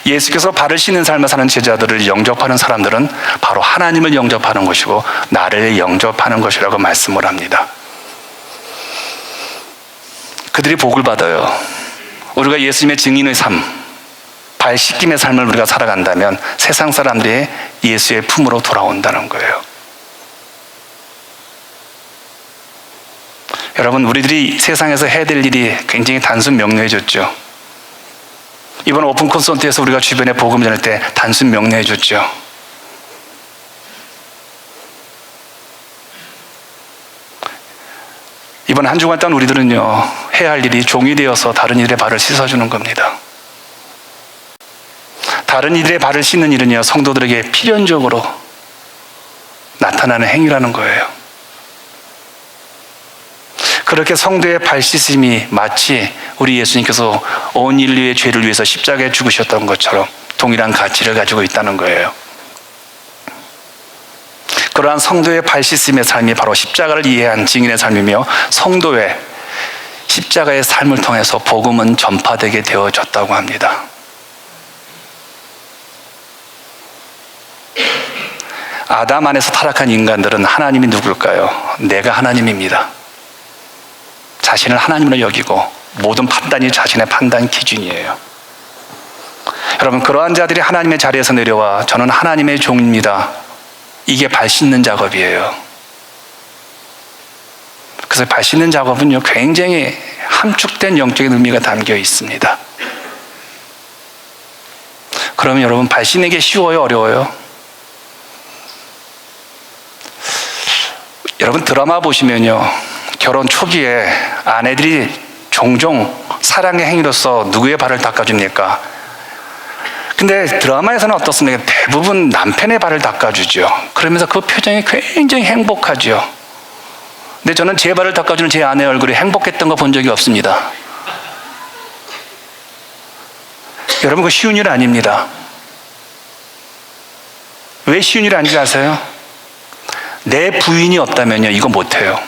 예수께서 발을 씻는 삶을 사는 제자들을 영접하는 사람들은 바로 하나님을 영접하는 것이고 나를 영접하는 것이라고 말씀을 합니다. 그들이 복을 받아요. 우리가 예수님의 증인의 삶, 발 씻김의 삶을 우리가 살아간다면 세상 사람들이 예수의 품으로 돌아온다는 거예요. 여러분 우리들이 세상에서 해야 될 일이 굉장히 단순 명료해졌죠. 이번 오픈 콘서트에서 우리가 주변에 복음 전할 때 단순 명료해졌죠. 이번 한 주간 동안 우리들은요 해야 할 일이 종이 되어서 다른 이들의 발을 씻어주는 겁니다. 다른 이들의 발을 씻는 일은요 성도들에게 필연적으로 나타나는 행위라는 거예요. 그렇게 성도의 발 씻음이 마치 우리 예수님께서 온 인류의 죄를 위해서 십자가에 죽으셨던 것처럼 동일한 가치를 가지고 있다는 거예요. 그러한 성도의 발 씻음의 삶이 바로 십자가를 이해한 증인의 삶이며 성도의 십자가의 삶을 통해서 복음은 전파되게 되어졌다고 합니다. 아담 안에서 타락한 인간들은 하나님이 누굴까요? 내가 하나님입니다. 자신을 하나님으로 여기고 모든 판단이 자신의 판단 기준이에요. 여러분 그러한 자들이 하나님의 자리에서 내려와 저는 하나님의 종입니다. 이게 발 씻는 작업이에요. 그래서 발 씻는 작업은요 굉장히 함축된 영적인 의미가 담겨 있습니다. 그러면 여러분 발 씻는 게 쉬워요? 어려워요? 여러분 드라마 보시면요 결혼 초기에 아내들이 종종 사랑의 행위로서 누구의 발을 닦아줍니까? 근데 드라마에서는 어떻습니까? 대부분 남편의 발을 닦아주죠. 그러면서 그 표정이 굉장히 행복하죠. 근데 저는 제 발을 닦아주는 제 아내의 얼굴이 행복했던 거 본 적이 없습니다. 여러분 그거 쉬운 일 아닙니다. 왜 쉬운 일 아닌지 아세요? 내 부인이 없다면요 이거 못해요.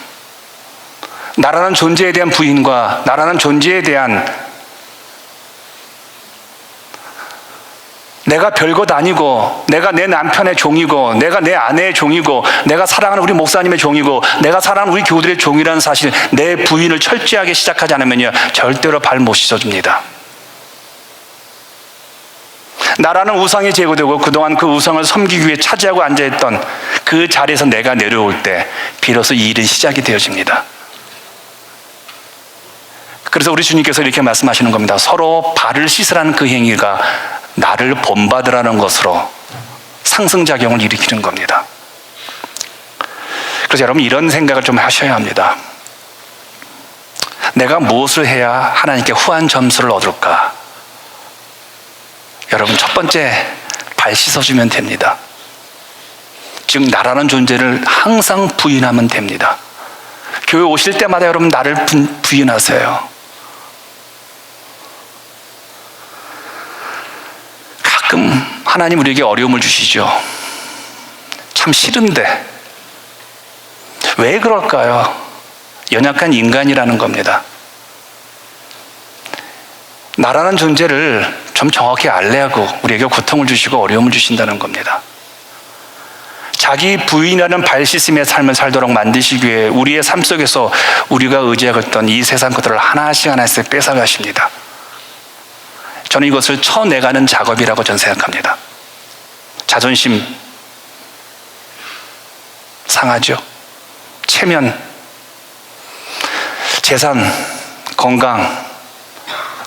나라는 존재에 대한 부인과 나라는 존재에 대한 내가 별것 아니고 내가 내 남편의 종이고 내가 내 아내의 종이고 내가 사랑하는 우리 목사님의 종이고 내가 사랑하는 우리 교우들의 종이라는 사실 내 부인을 철저하게 시작하지 않으면요 절대로 발 못 씻어줍니다. 나라는 우상이 제거되고 그동안 그 우상을 섬기기 위해 차지하고 앉아있던 그 자리에서 내가 내려올 때 비로소 이 일이 시작이 되어집니다. 그래서 우리 주님께서 이렇게 말씀하시는 겁니다. 서로 발을 씻으라는 그 행위가 나를 본받으라는 것으로 상승작용을 일으키는 겁니다. 그래서 여러분 이런 생각을 좀 하셔야 합니다. 내가 무엇을 해야 하나님께 후한 점수를 얻을까? 여러분, 첫 번째, 발 씻어주면 됩니다. 즉 나라는 존재를 항상 부인하면 됩니다. 교회 오실 때마다 여러분 나를 부인하세요. 가끔 하나님 우리에게 어려움을 주시죠. 참 싫은데 왜 그럴까요? 연약한 인간이라는 겁니다. 나라는 존재를 좀 정확히 알래하고 우리에게 고통을 주시고 어려움을 주신다는 겁니다. 자기 부인하는 발 씻음의 삶을 살도록 만드시기 위해 우리의 삶 속에서 우리가 의지하고 있던 이 세상 것들을 하나씩 하나씩 뺏어가십니다. 저는 이것을 쳐내가는 작업이라고 저는 생각합니다. 자존심 상하죠. 체면, 재산, 건강,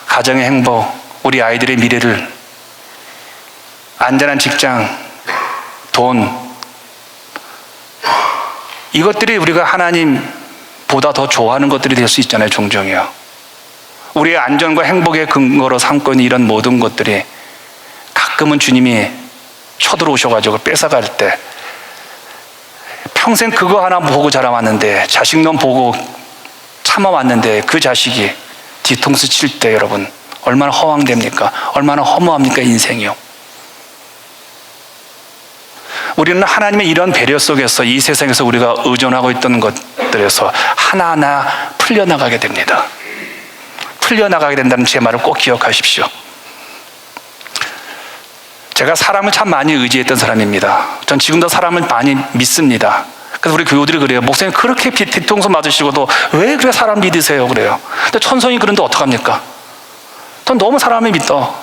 가정의 행복, 우리 아이들의 미래를, 안전한 직장, 돈, 이것들이 우리가 하나님보다 더 좋아하는 것들이 될 수 있잖아요. 종종이요. 우리의 안전과 행복의 근거로 삼고 있는 이런 모든 것들이 가끔은 주님이 쳐들어오셔가지고 뺏어갈 때 평생 그거 하나 보고 자라왔는데, 자식놈 보고 참아왔는데 그 자식이 뒤통수 칠 때 여러분 얼마나 허황됩니까? 얼마나 허무합니까? 인생이요. 우리는 하나님의 이런 배려 속에서 이 세상에서 우리가 의존하고 있던 것들에서 하나하나 풀려나가게 됩니다. 풀려나가게 된다는 제 말을 꼭 기억하십시오. 제가 사람을 참 많이 의지했던 사람입니다. 전 지금도 사람을 많이 믿습니다. 그래서 우리 교우들이 그래요. 목사님 그렇게 뒤통수 맞으시고도 왜 그래 사람 믿으세요? 그래요. 근데 천성이 그런데 어떡합니까? 전 너무 사람을 믿어.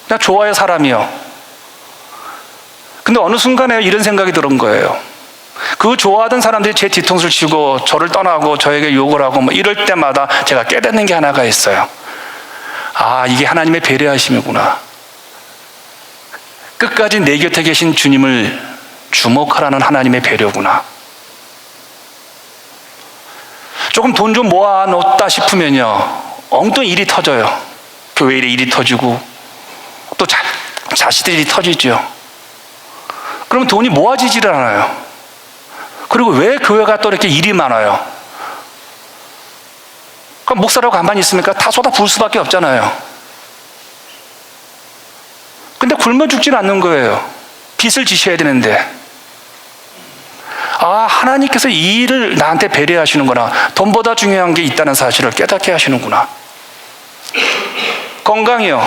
그냥 좋아요, 사람이요. 근데 어느 순간에 이런 생각이 들은 거예요. 그 좋아하던 사람들이 제 뒤통수를 치고 저를 떠나고 저에게 욕을 하고 뭐 이럴 때마다 제가 깨닫는 게 하나가 있어요. 아, 이게 하나님의 배려하심이구나. 끝까지 내 곁에 계신 주님을 주목하라는 하나님의 배려구나. 조금 돈 좀 모아놓다 싶으면요, 엉뚱 일이 터져요. 교회 일이 터지고 또 자식들 일이 터지죠. 그러면 돈이 모아지지를 않아요. 그리고 왜 교회가 또 이렇게 일이 많아요? 그럼 목사라고 가만히 있으니까 다 쏟아 부을 수밖에 없잖아요. 근데 굶어 죽진 않는 거예요. 빚을 지셔야 되는데. 아, 하나님께서 이 일을 나한테 배려하시는구나. 돈보다 중요한 게 있다는 사실을 깨닫게 하시는구나. 건강이요.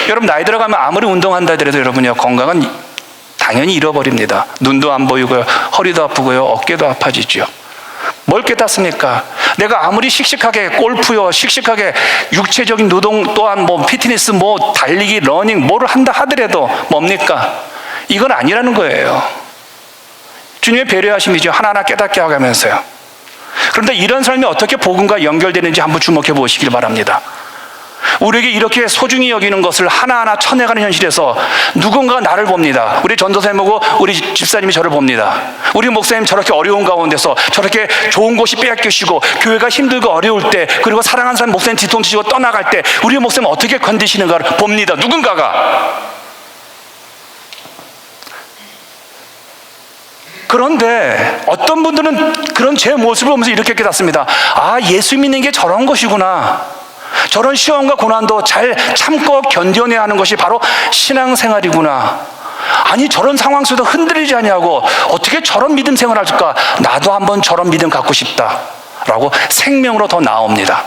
여러분 나이 들어가면 아무리 운동한다 하더라도 여러분요, 건강은 당연히 잃어버립니다. 눈도 안 보이고요, 허리도 아프고요, 어깨도 아파지죠. 뭘 깨닫습니까? 내가 아무리 씩씩하게 골프요, 씩씩하게 육체적인 노동 또한 뭐 피트니스, 뭐 달리기, 러닝, 뭐를 한다 하더라도 뭡니까? 이건 아니라는 거예요. 주님의 배려하심이죠. 하나하나 깨닫게 하면서요. 그런데 이런 삶이 어떻게 복음과 연결되는지 한번 주목해 보시길 바랍니다. 우리에게 이렇게 소중히 여기는 것을 하나하나 쳐내가는 현실에서 누군가가 나를 봅니다. 우리 전도사님 보고 우리 집사님이 저를 봅니다. 우리 목사님 저렇게 어려운 가운데서 저렇게 좋은 곳이 빼앗기시고 교회가 힘들고 어려울 때, 그리고 사랑하는 사람 목사님 뒤통수 치고 떠나갈 때 우리 목사님 어떻게 건드시는가를 봅니다. 누군가가. 그런데 어떤 분들은 그런 제 모습을 보면서 이렇게 깨닫습니다. 아, 예수 믿는 게 저런 것이구나. 저런 시험과 고난도 잘 참고 견뎌내야 하는 것이 바로 신앙생활이구나. 아니, 저런 상황 속에서 흔들리지 아니하고 어떻게 저런 믿음 생활을 할까? 나도 한번 저런 믿음 갖고 싶다 라고 생명으로 더 나옵니다.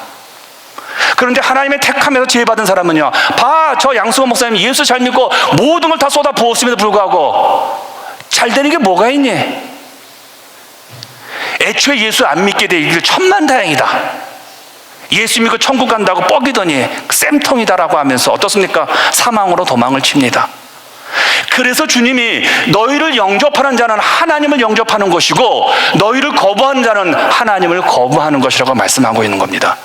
그런데 하나님의 택함에서 지혜받은 사람은요, 봐, 저 양수건 목사님 예수 잘 믿고 모든 걸 다 쏟아 부었음에도 불구하고 잘 되는 게 뭐가 있니? 애초에 예수 안 믿게 되길 천만다행이다. 예수 믿고 천국 간다고 뻐기더니 쌤통이다라고 하면서 어떻습니까? 사망으로 도망을 칩니다. 그래서 주님이 너희를 영접하는 자는 하나님을 영접하는 것이고 너희를 거부하는 자는 하나님을 거부하는 것이라고 말씀하고 있는 겁니다.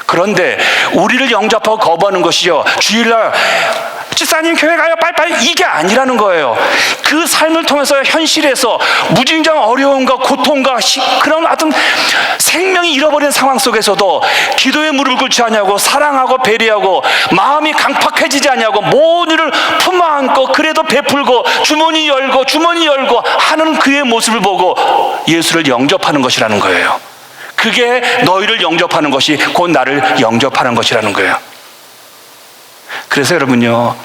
그런데 우리를 영접하고 거부하는 것이요, 주일날 집사님 교회 가요 빨리빨리, 이게 아니라는 거예요. 그 삶을 통해서 현실에서 무진장 어려움과 고통과 그런 어떤 생명이 잃어버린 상황 속에서도 기도에 무릎을 꿇지 않냐고, 사랑하고 배려하고 마음이 강팍해지지 않냐고, 모든 일을 품어 안고 그래도 베풀고 주머니 열고 하는 그의 모습을 보고 예수를 영접하는 것이라는 거예요. 그게 너희를 영접하는 것이 곧 나를 영접하는 것이라는 거예요. 그래서 여러분요,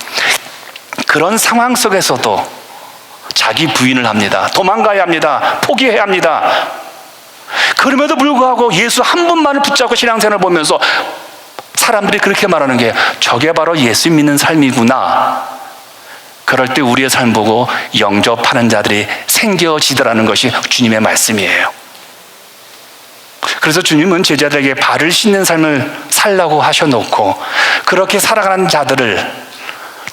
그런 상황 속에서도 자기 부인을 합니다. 도망가야 합니다. 포기해야 합니다. 그럼에도 불구하고 예수 한 분만을 붙잡고 신앙생활을 보면서 사람들이 그렇게 말하는 게, 저게 바로 예수 믿는 삶이구나. 그럴 때 우리의 삶 보고 영접하는 자들이 생겨지더라는 것이 주님의 말씀이에요. 그래서 주님은 제자들에게 발을 씻는 삶을 살라고 하셔놓고, 그렇게 살아가는 자들을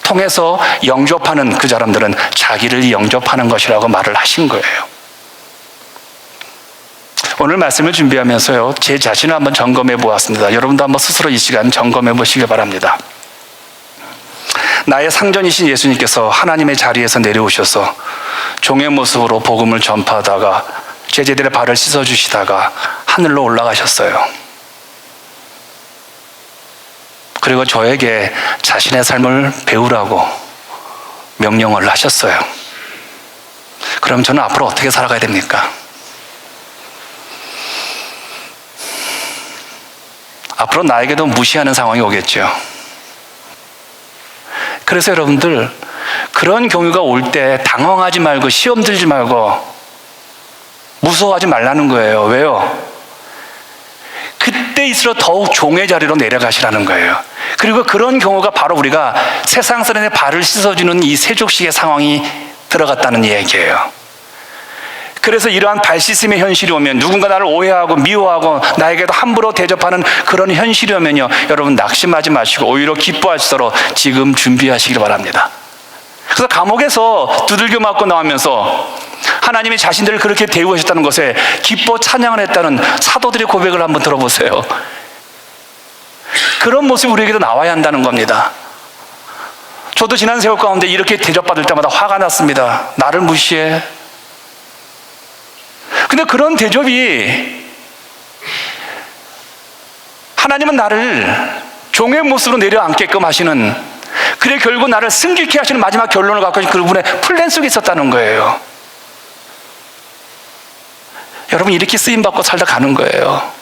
통해서 영접하는 그 사람들은 자기를 영접하는 것이라고 말을 하신 거예요. 오늘 말씀을 준비하면서요, 제 자신을 한번 점검해 보았습니다. 여러분도 한번 스스로 이 시간 점검해 보시기 바랍니다. 나의 상전이신 예수님께서 하나님의 자리에서 내려오셔서 종의 모습으로 복음을 전파하다가 제자들의 발을 씻어주시다가 하늘로 올라가셨어요. 그리고 저에게 자신의 삶을 배우라고 명령을 하셨어요. 그럼 저는 앞으로 어떻게 살아가야 됩니까? 앞으로 나에게도 무시하는 상황이 오겠죠. 그래서 여러분들, 그런 경우가 올 때 당황하지 말고 시험 들지 말고 무서워하지 말라는 거예요. 왜요? 그때일수록 더욱 종의 자리로 내려가시라는 거예요. 그리고 그런 경우가 바로 우리가 세상 사람의 발을 씻어주는 이 세족식의 상황이 들어갔다는 얘기예요. 그래서 이러한 발 씻음의 현실이 오면, 누군가 나를 오해하고 미워하고 나에게도 함부로 대접하는 그런 현실이 오면요, 여러분 낙심하지 마시고 오히려 기뻐하시도록 지금 준비하시길 바랍니다. 그래서 감옥에서 두들겨 맞고 나오면서 하나님이 자신들을 그렇게 대우하셨다는 것에 기뻐 찬양을 했다는 사도들의 고백을 한번 들어보세요. 그런 모습이 우리에게도 나와야 한다는 겁니다. 저도 지난 세월 가운데 이렇게 대접받을 때마다 화가 났습니다. 나를 무시해. 근데 그런 대접이, 하나님은 나를 종의 모습으로 내려앉게끔 하시는, 그래 결국 나를 승귀케 하시는 마지막 결론을 갖고 그분의 플랜 속에 있었다는 거예요. 여러분, 이렇게 쓰임받고 살다 가는 거예요.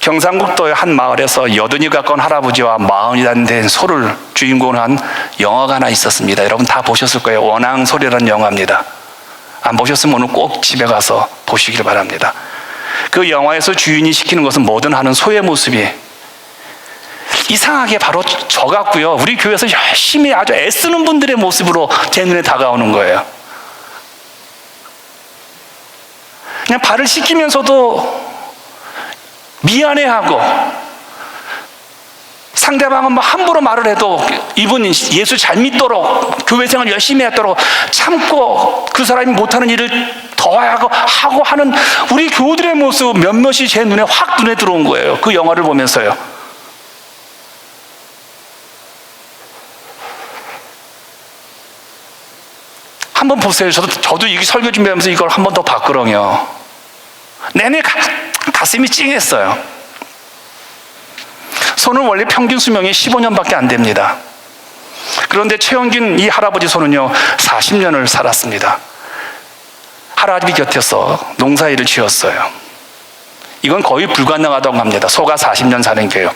경상북도의 한 마을에서 80이 가까운 할아버지와 40이 된 소를 주인공으로 한 영화가 하나 있었습니다. 여러분 다 보셨을 거예요. 원앙소리라는 영화입니다. 안 보셨으면 오늘 꼭 집에 가서 보시길 바랍니다. 그 영화에서 주인이 시키는 것은 뭐든 하는 소의 모습이 이상하게 바로 저 같고요, 우리 교회에서 열심히 아주 애쓰는 분들의 모습으로 제 눈에 다가오는 거예요. 그냥 발을 씻기면서도 미안해하고, 상대방은 뭐 함부로 말을 해도 이분 예수 잘 믿도록 교회 생활 열심히 했도록 참고 그 사람이 못하는 일을 더 하고 하는 우리 교우들의 모습 몇몇이 제 눈에 확 눈에 들어온 거예요. 그 영화를 보면서요. 한번 보세요. 저도 이 설교 준비하면서 이걸 한 번 더 봤거든요. 내내 가슴이 찡했어요. 소는 원래 평균 수명이 15년밖에 안 됩니다. 그런데 최영균 이 할아버지 소는요 40년을 살았습니다. 할아버지 곁에서 농사일을 지었어요. 이건 거의 불가능하다고 합니다. 소가 40년 사는 게요.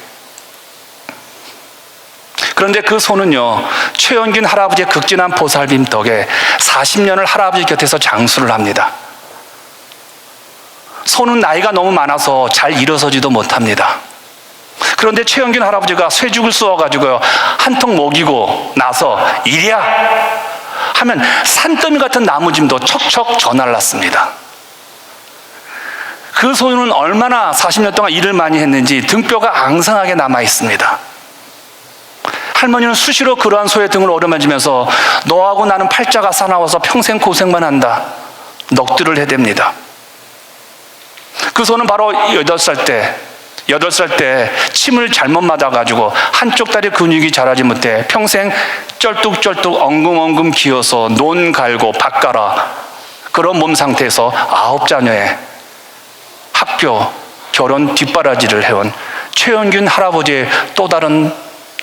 그런데 그 소는요 최영균 할아버지의 극진한 보살핌 덕에 40년을 할아버지 곁에서 장수를 합니다. 소는 나이가 너무 많아서 잘 일어서지도 못합니다. 그런데 최영균 할아버지가 쇠죽을 쑤어가지고요 한 통 먹이고 나서 이리야 하면 산더미 같은 나무짐도 척척 저날랐습니다. 그 소는 얼마나 40년 동안 일을 많이 했는지 등뼈가 앙상하게 남아 있습니다. 할머니는 수시로 그러한 소의 등을 어루만지면서 너하고 나는 팔자가 사나워서 평생 고생만 한다 넋두를 해댑니다. 그 소는 바로 8살 때 8살 때 침을 잘못 맞아가지고 한쪽 다리 근육이 자라지 못해 평생 쩔뚝쩔뚝 엉금엉금 기어서 논 갈고 밭 갈아 그런 몸 상태에서 9자녀의 학교, 결혼 뒷바라지를 해온 최영균 할아버지의 또 다른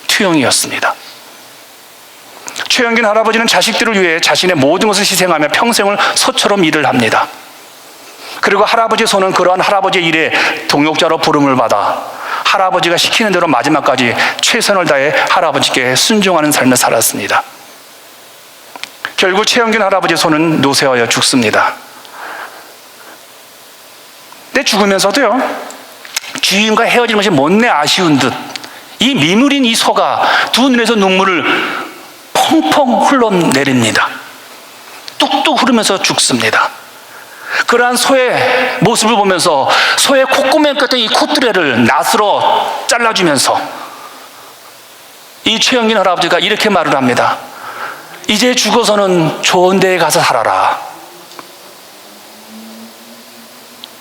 투영이었습니다. 최영균 할아버지는 자식들을 위해 자신의 모든 것을 희생하며 평생을 소처럼 일을 합니다. 그리고 할아버지의 손은 그러한 할아버지의 일에 동역자로 부름을 받아 할아버지가 시키는 대로 마지막까지 최선을 다해 할아버지께 순종하는 삶을 살았습니다. 결국 최영균 할아버지의 손은 노쇠하여 죽습니다. 근데 죽으면서도요, 주인과 헤어지는 것이 못내 아쉬운 듯 이 미물인 이 소가 두 눈에서 눈물을 펑펑 흘러내립니다. 뚝뚝 흐르면서 죽습니다. 그러한 소의 모습을 보면서 소의 콧구멍에 꼈던 이 콧뚜레를 낫으로 잘라주면서 이 최영균 할아버지가 이렇게 말을 합니다. 이제 죽어서는 좋은 데에 가서 살아라.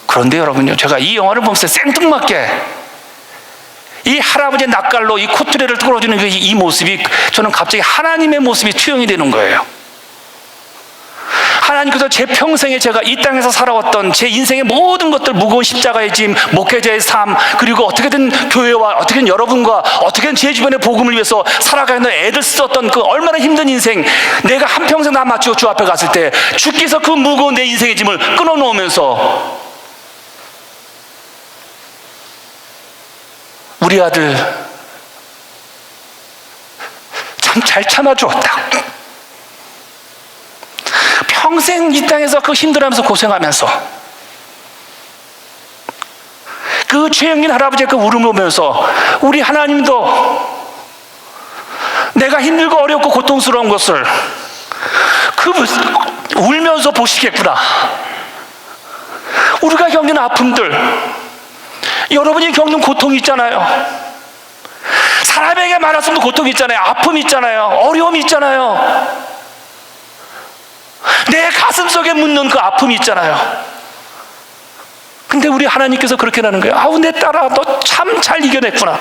그런데 여러분요, 제가 이 영화를 보면서 생뚱맞게 이 할아버지의 낯갈로 이 콧뚜레를 뚫어주는 이 모습이 저는 갑자기 하나님의 모습이 투영이 되는 거예요. 하나님께서 제 평생에 제가 이 땅에서 살아왔던 제 인생의 모든 것들, 무거운 십자가의 짐, 목회자의 삶, 그리고 어떻게든 교회와 어떻게든 여러분과 어떻게든 제 주변의 복음을 위해서 살아가는 애들 썼던 그 얼마나 힘든 인생, 내가 한평생 다 마치고 주 앞에 갔을 때 주께서 그 무거운 내 인생의 짐을 끊어놓으면서 우리 아들 참 잘 참아주었다. 평생 이 땅에서 그 힘들어하면서 고생하면서 그 최영균 할아버지의 그 울음을 보면서 우리 하나님도 내가 힘들고 어렵고 고통스러운 것을 울면서 보시겠구나. 우리가 겪는 아픔들, 여러분이 겪는 고통이 있잖아요. 사람에게 말했으면 고통이 있잖아요. 아픔이 있잖아요. 어려움이 있잖아요. 내 가슴 속에 묻는 그 아픔이 있잖아요. 근데 우리 하나님께서 그렇게 하는 거예요. 아우, 내 딸아, 너 참 잘 이겨냈구나.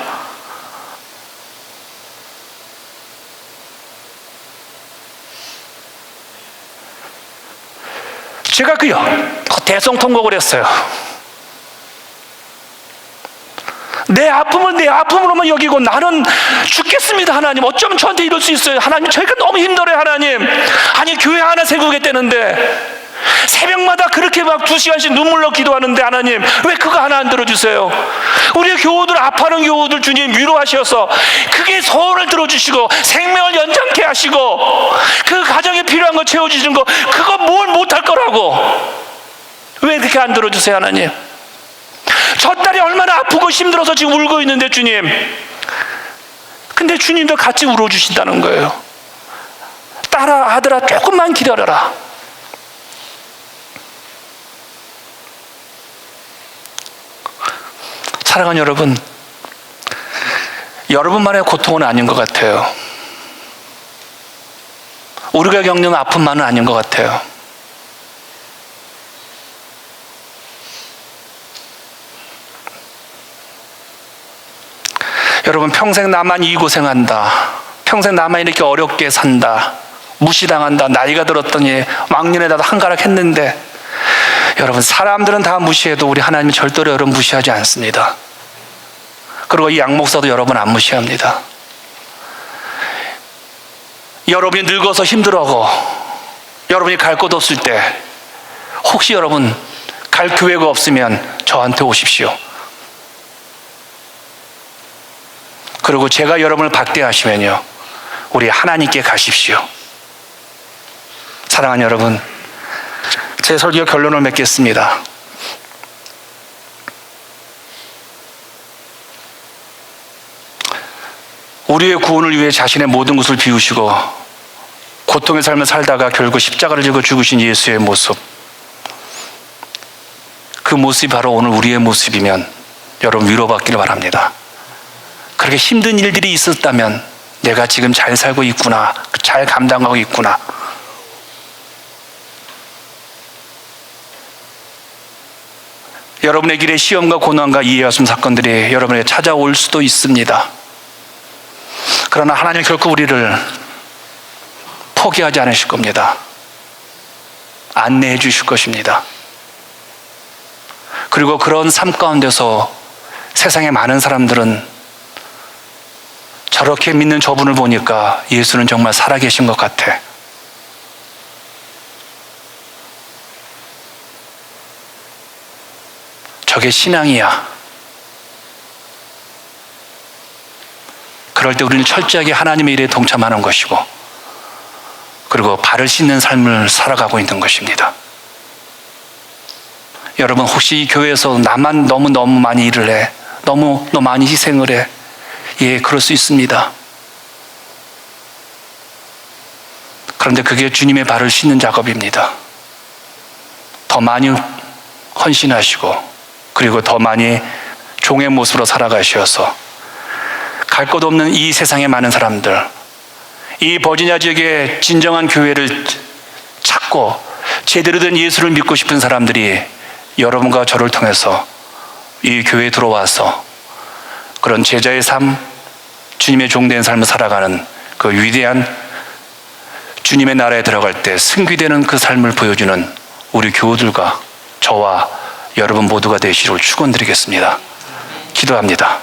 제가 그 대성통곡을 했어요. 내 아픔은 내 아픔으로만 여기고 나는 죽겠습니다. 하나님, 어쩌면 저한테 이럴 수 있어요. 하나님, 저희가 너무 힘들어요. 하나님, 아니 교회 하나 세우겠다는데 새벽마다 그렇게 막 2시간씩 눈물로 기도하는데 하나님, 왜 그거 하나 안 들어주세요? 우리 교우들, 아파하는 교우들 주님 위로하셔서 그게 소원을 들어주시고 생명을 연장케 하시고 그 가정에 필요한 거 채워주시는 거, 그거 뭘 못할 거라고 왜 그렇게 안 들어주세요? 하나님, 저 딸이 얼마나 아프고 힘들어서 지금 울고 있는데 주님, 근데 주님도 같이 울어주신다는 거예요. 딸아, 아들아, 조금만 기다려라. 사랑하는 여러분, 여러분만의 고통은 아닌 것 같아요. 우리가 겪는 아픔만은 아닌 것 같아요. 여러분, 평생 나만 이 고생한다, 평생 나만 이렇게 어렵게 산다, 무시당한다, 나이가 들었더니 왕년에다도 한가락했는데, 여러분, 사람들은 다 무시해도 우리 하나님은 절대로 여러분 무시하지 않습니다. 그리고 이 양목사도 여러분 안 무시합니다. 여러분이 늙어서 힘들어하고 여러분이 갈 곳 없을 때 혹시 여러분 갈 교회가 없으면 저한테 오십시오. 그리고 제가 여러분을 박대하시면요, 우리 하나님께 가십시오. 사랑하는 여러분, 제 설교 결론을 맺겠습니다. 우리의 구원을 위해 자신의 모든 것을 비우시고 고통의 삶을 살다가 결국 십자가를 지고 죽으신 예수의 모습, 그 모습이 바로 오늘 우리의 모습이면 여러분 위로받기를 바랍니다. 그렇게 힘든 일들이 있었다면 내가 지금 잘 살고 있구나, 잘 감당하고 있구나, 여러분의 길에 시험과 고난과 이해하심 사건들이 여러분에게 찾아올 수도 있습니다. 그러나 하나님은 결코 우리를 포기하지 않으실 겁니다. 안내해 주실 것입니다. 그리고 그런 삶 가운데서 세상의 많은 사람들은 저렇게 믿는 저분을 보니까 예수는 정말 살아계신 것 같아. 저게 신앙이야. 그럴 때 우리는 철저하게 하나님의 일에 동참하는 것이고, 그리고 발을 씻는 삶을 살아가고 있는 것입니다. 여러분, 혹시 이 교회에서 나만 너무 많이 일을 해, 너무 많이 희생을 해. 예, 그럴 수 있습니다. 그런데 그게 주님의 발을 씻는 작업입니다. 더 많이 헌신하시고, 그리고 더 많이 종의 모습으로 살아가셔서 갈 곳 없는 이 세상의 많은 사람들, 이 버지니아 지역의 진정한 교회를 찾고 제대로 된 예수를 믿고 싶은 사람들이 여러분과 저를 통해서 이 교회에 들어와서 그런 제자의 삶, 주님의 종된 삶을 살아가는 그 위대한 주님의 나라에 들어갈 때 승귀되는 그 삶을 보여주는 우리 교우들과 저와 여러분 모두가 되시기를 축원드리겠습니다. 기도합니다.